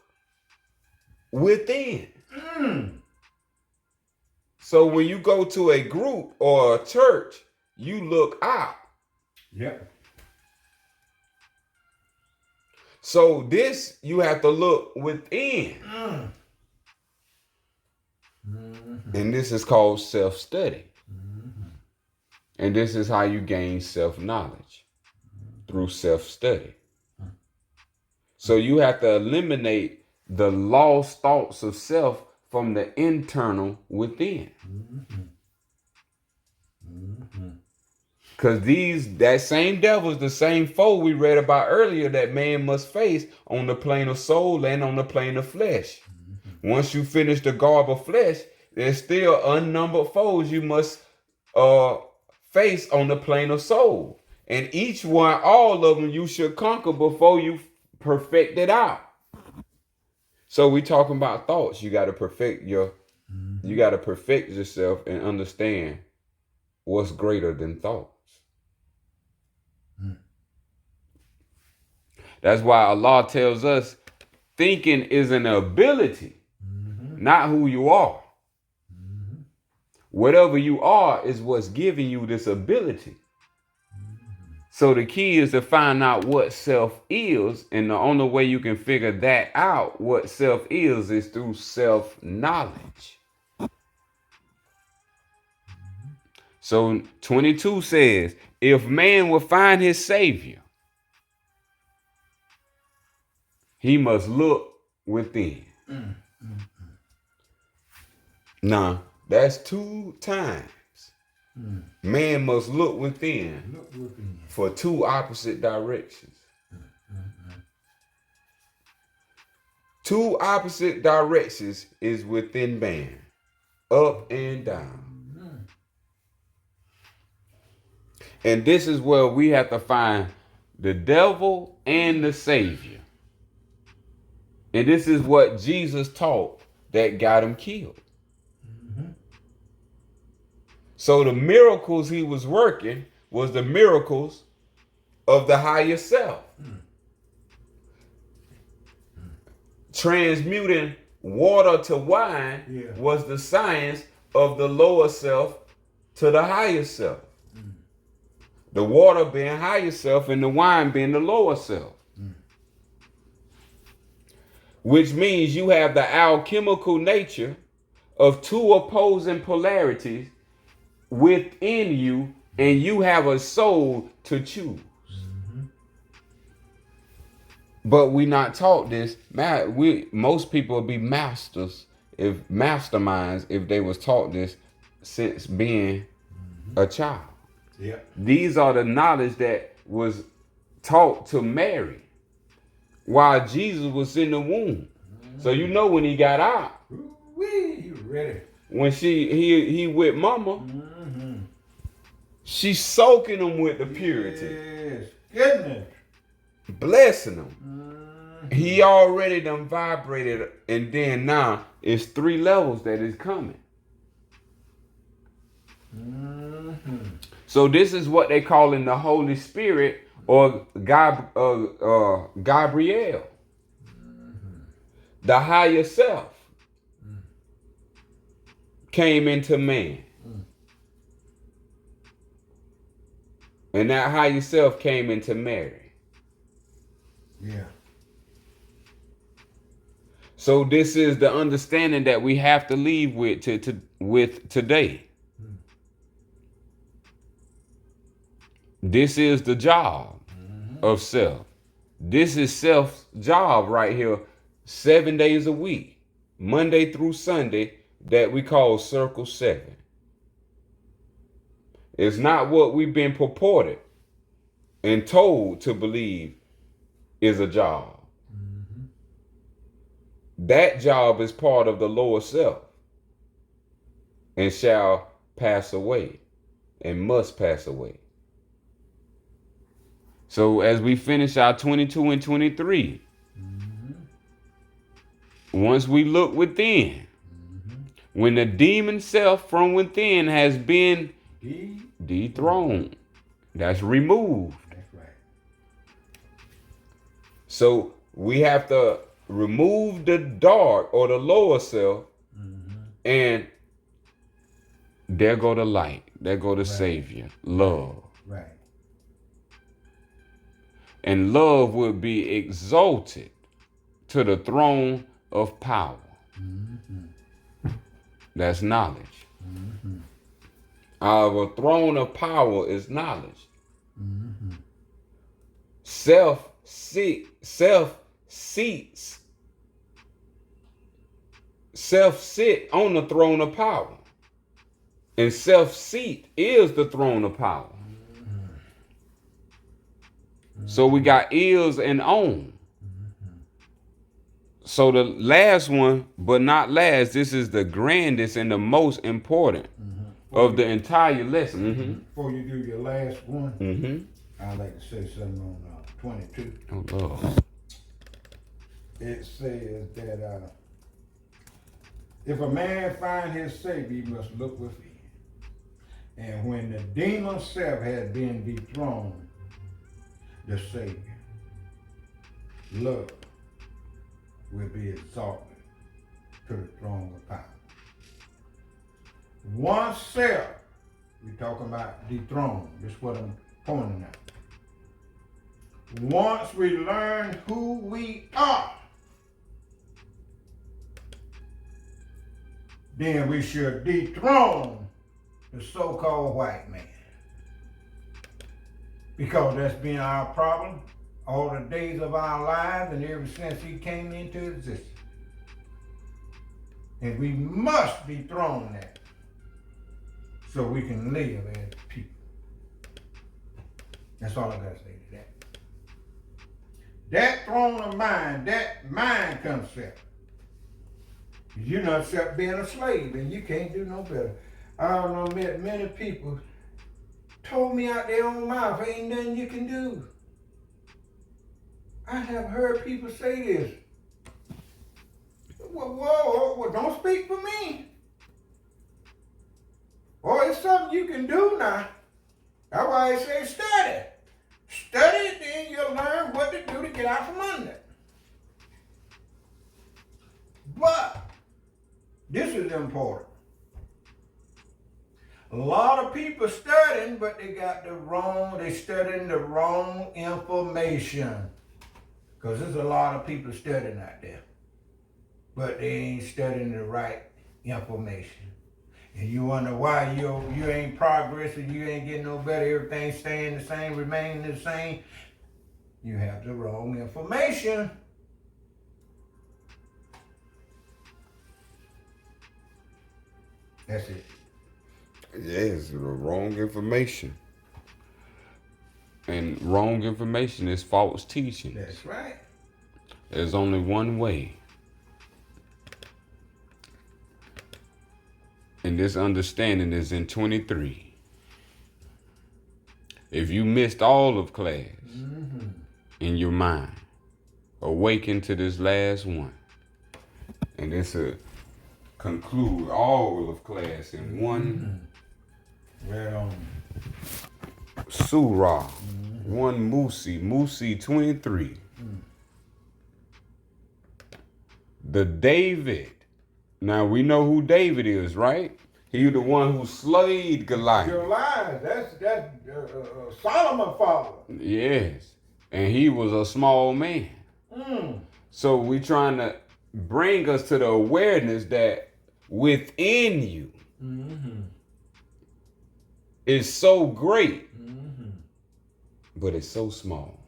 within. So when you go to a group or a church, you look out. Yep. So this, you have to look within. And this is called self-study. And this is how you gain self-knowledge, through self-study. So you have to eliminate the lost thoughts of self from the internal within. Because that same devil is the same foe we read about earlier that man must face on the plane of soul and on the plane of flesh. Once you finish the garb of flesh, there's still unnumbered foes you must face on the plane of soul. And each one, all of them, you should conquer before you perfect it out. So we talking about thoughts. You got to perfect you got to perfect yourself and understand what's greater than thoughts. That's why Allah tells us thinking is an ability, not who you are. Whatever you are is what's giving you this ability. So the key is to find out what self is, and the only way you can figure that out, what self is through self-knowledge. So 22 says, if man will find his Savior, he must look within. Now, that's 2 times. Man must look within for 2 opposite directions. 2 opposite directions is within man, up and down. And this is where we have to find the devil and the Savior. And this is what Jesus taught that got him killed. So the miracles he was working was the miracles of the higher self. Transmuting water to wine was the science of the lower self to the higher self. The water being higher self and the wine being the lower self. Which means you have the alchemical nature of two opposing polarities within you, and you have a soul to choose. But we not taught this. Most people would be masterminds if they was taught this since being a child. Yeah. These are the knowledge that was taught to Mary while Jesus was in the womb. So you know when he got out, You ready? when he with mama, she's soaking him with the purity, Yes. Goodness. blessing him. He already done vibrated, and then now it's 3 levels that is coming. So this is what they call in the Holy Spirit or Gabriel, the higher self came into man. And that higher self came into Mary. Yeah. So this is the understanding that we have to leave with with today. This is the job of self. This is self's job right here, 7 days a week, Monday through Sunday, that we call Circle 7. It's not what we've been purported and told to believe is a job. That job is part of the lower self and shall pass away and must pass away. So as we finish our 22 and 23, once we look within, when the demon self from within has been dethroned, that's removed. That's right. So we have to remove the dark or the lower self, and there go the light, there go the Savior, love. Right. And love will be exalted to the throne of power. That's knowledge. Our throne of power is knowledge. Self sit on the throne of power. And self-seat is the throne of power. So we got is and on. So the last one, but not last, this is the grandest and the most important of the entire lesson. Before you do your last one, I'd like to say something on 22. Oh, Lord. It says that if a man find his Savior, he must look within. And when the demon self has been dethroned, the Savior, love, will be exalted to the throne of power. One self, we're talking about dethroned, that's what I'm pointing at. Once we learn who we are, then we should dethrone the so-called white man. Because that's been our problem all the days of our lives and ever since he came into existence. And we must dethrone that so we can live as people. That's all I gotta say to that. That throne of mind, that mind concept, you're not except being a slave and you can't do no better. I don't know, met many people told me out their own mouth, ain't nothing you can do. I have heard people say this. Whoa, don't speak for me. Oh, it's something you can do now. That's why I say study. Study it, then you'll learn what to do to get out from under it. But this is important. A lot of people studying, but they studying the wrong information. Because there's a lot of people studying out there. But they ain't studying the right information. And you wonder why you ain't progressing, you ain't getting no better, everything staying the same, remaining the same. You have the wrong information. That's it. Yes, the wrong information. And wrong information is false teaching. That's right. There's only one way. And this understanding is in 23. If you missed all of class in your mind, awaken to this last one. And this will conclude all of class in one Right on. surah, one Musi 23. The David. Now we know who David is, right? He the one who slayed Goliath. You're lying. That's Solomon father. Yes. And he was a small man. So we trying to bring us to the awareness that within you is so great, but it's so small.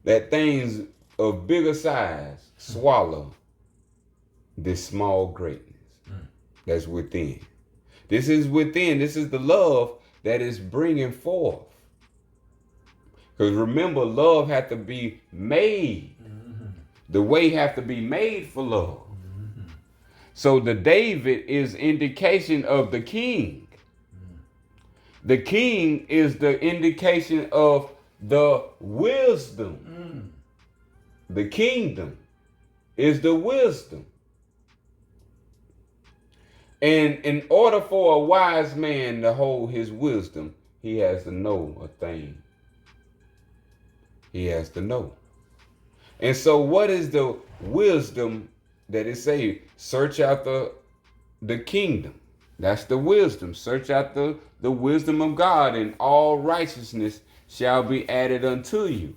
That things of bigger size swallow this small greatness that's within. This is within. This is the love that is bringing forth. Because remember, love had to be made. The way have to be made for love. So the David is indication of the king. The king is the indication of the wisdom. The kingdom is the wisdom. And in order for a wise man to hold his wisdom, he has to know a thing. He has to know. And so what is the wisdom that it say? Search out the kingdom. That's the wisdom. Search out the wisdom of God, and all righteousness shall be added unto you.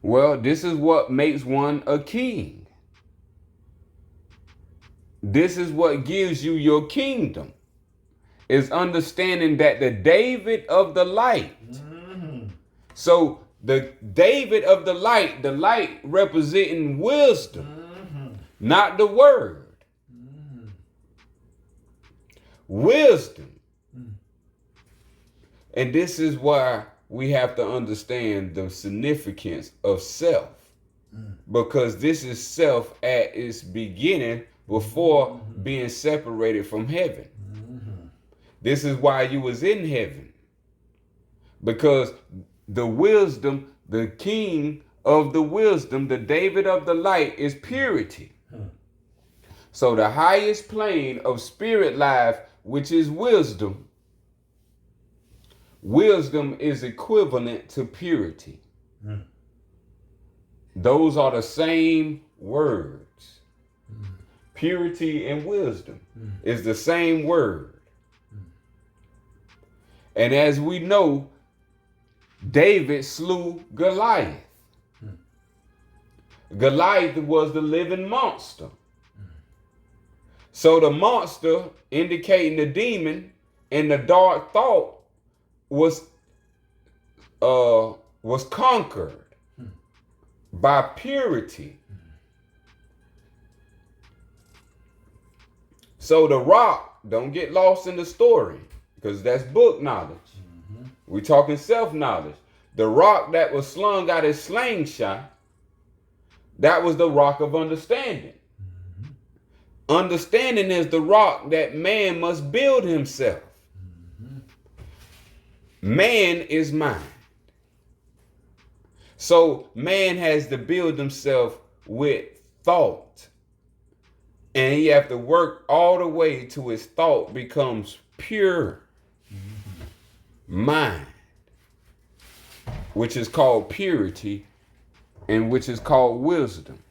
Well, this is what makes one a king. This is what gives you your kingdom, is understanding that the David of the light. So the David of the light representing wisdom, not the word. Wisdom. And this is why we have to understand the significance of self. Because this is self at its beginning before being separated from heaven. This is why you was in heaven. Because the wisdom, the king of the wisdom, the David of the light is purity. So the highest plane of spirit life, which is wisdom, wisdom is equivalent to purity. Those are the same words. Purity and wisdom is the same word. And as we know, David slew Goliath. Goliath was the living monster. So the monster, indicating the demon, and the dark thought was conquered by purity. So the rock, don't get lost in the story, because that's book knowledge. We're talking self-knowledge. The rock that was slung out his slingshot, that was the rock of understanding. Understanding is the rock that man must build himself. Man is mind. So man has to build himself with thought. And he have to work all the way to his thought becomes pure mind, which is called purity and which is called wisdom.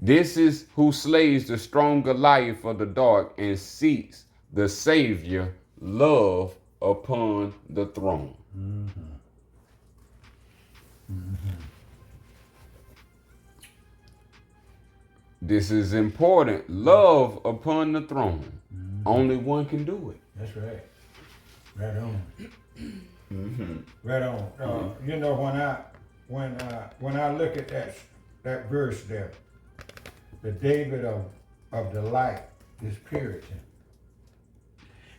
This is who slays the strong Goliath of the dark and seats the Savior love upon the throne. This is important. Love upon the throne. Only one can do it. That's right. Right on. Right on. You know, when I look at that verse there, the David of the light is purity.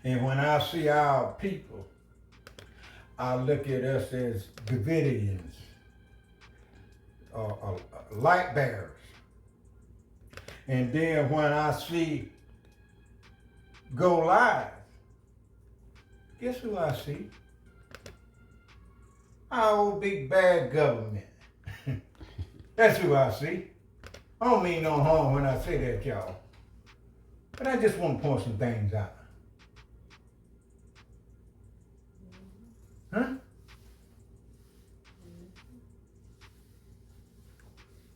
And when I see our people, I look at us as Davidians, light bearers. And then when I see Goliath, guess who I see? Our old big bad government. That's who I see. I don't mean no harm when I say that, y'all. But I just want to point some things out. Huh?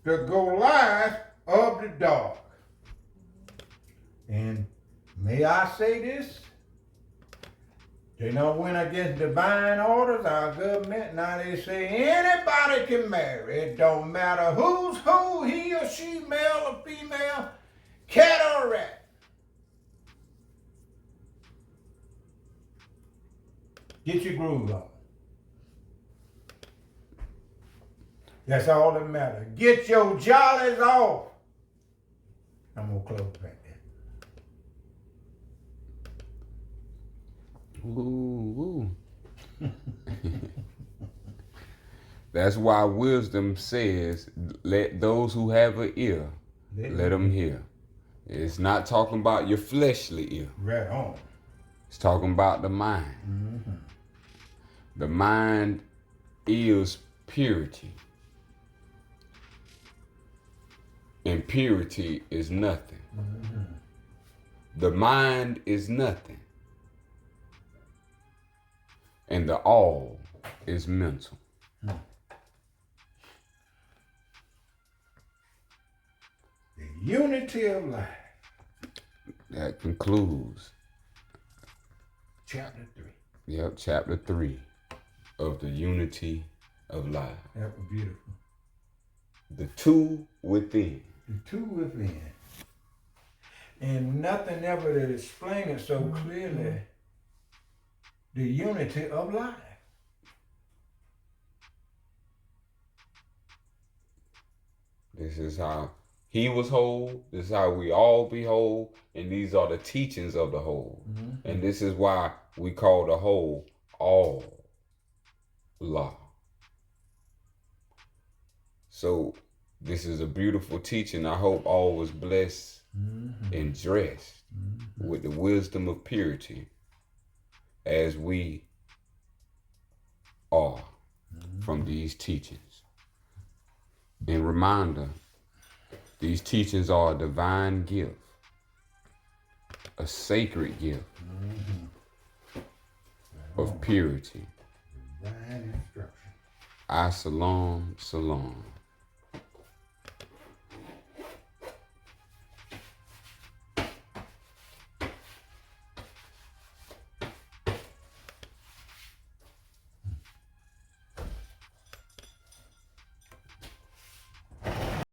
The Goliath of the dark. And may I say this? They don't went against divine orders, our government. Now they say anybody can marry. It don't matter who's who, he or she, male or female, cat or rat. Get your groove on. That's all that matters. Get your jollies off. I'm gonna close right there. Ooh. That's why wisdom says, let those who have an ear, let them hear. It's not talking about your fleshly ear. Right on. It's talking about the mind. Mm-hmm. The mind is purity. And purity is nothing. Mm-hmm. The mind is nothing. And the all is mental. The unity of life. That concludes Chapter 3. Yep, chapter 3 of the unity of life. That was beautiful. The two within. The two within. And nothing ever to explain it so clearly. The unity of life. This is how he was whole. This is how we all be whole. And these are the teachings of the whole. Mm-hmm. And this is why we call the whole all law. So this is a beautiful teaching. I hope all was blessed and dressed with the wisdom of purity as we are from these teachings. And reminder, these teachings are a divine gift, a sacred gift of purity. Divine instruction. Salam, salam.